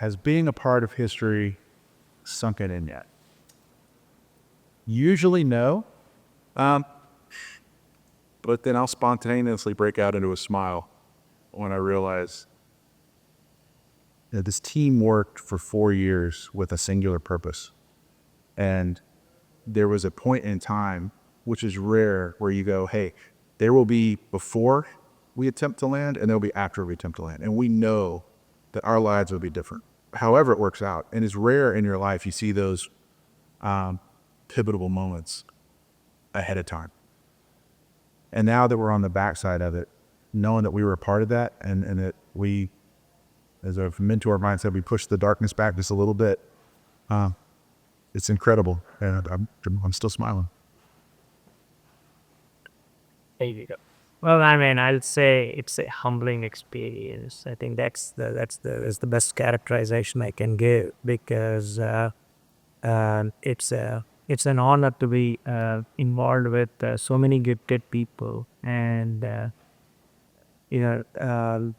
has being a part of history sunken in yet? Usually no. But then I'll spontaneously break out into a smile when I realize that this team worked for 4 years with a singular purpose. And there was a point in time, which is rare, where you go, hey, there will be before we attempt to land and there'll be after we attempt to land. And we know that our lives will be different, however it works out. And it's rare in your life you see those pivotal moments ahead of time. And now that we're on the backside of it, knowing that we were a part of that and that we, as a mentor of mine said, we pushed the darkness back just a little bit, it's incredible. And I'm still smiling. There you go. Well, I mean, I'll say it's a humbling experience. I think that's the best characterization I can give, because it's an honor to be involved with so many gifted people, and it's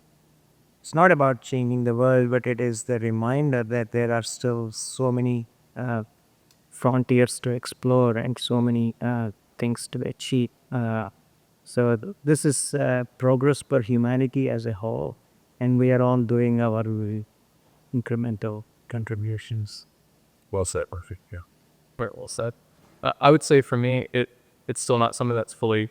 not about changing the world, but it is the reminder that there are still so many frontiers to explore and so many things to achieve. So this is progress for humanity as a whole, and we are all doing our incremental contributions. well said, Murphy. Yeah. Very well said. I would say for me, it's still not something that's fully,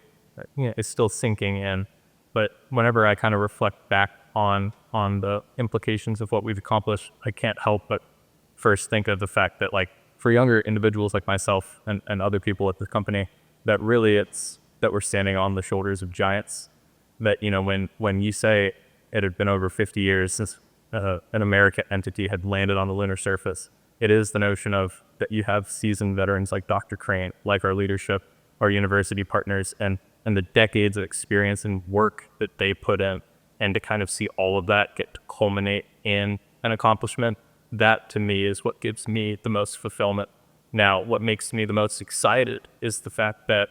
it's still sinking in. But whenever I kind of reflect back on the implications of what we've accomplished, I can't help but first think of the fact that, like, for younger individuals like myself and other people at the company, that really it's that we're standing on the shoulders of giants. That, when you say it had been over 50 years since an American entity had landed on the lunar surface, it is the notion of that you have seasoned veterans like Dr. Crain, like our leadership, our university partners, and the decades of experience and work that they put in, and to kind of see all of that get to culminate in an accomplishment, that to me is what gives me the most fulfillment. Now, what makes me the most excited is the fact that,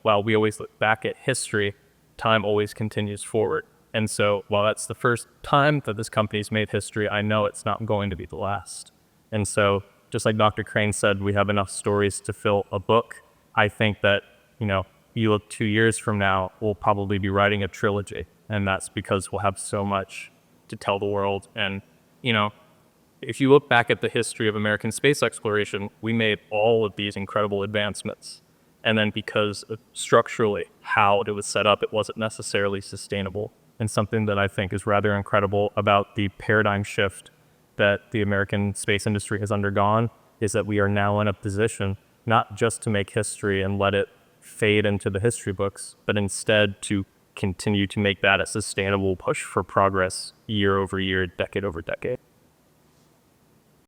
while we always look back at history, time always continues forward. And so while that's the first time that this company's made history, I know it's not going to be the last. And so just like Dr. Crain said, we have enough stories to fill a book. I think that, you look 2 years from now, we'll probably be writing a trilogy. And that's because we'll have so much to tell the world. And, if you look back at the history of American space exploration, we made all of these incredible advancements. And then because of structurally how it was set up, it wasn't necessarily sustainable. And something that I think is rather incredible about the paradigm shift that the American space industry has undergone is that we are now in a position not just to make history and let it fade into the history books, but instead to continue to make that a sustainable push for progress year over year, decade over decade.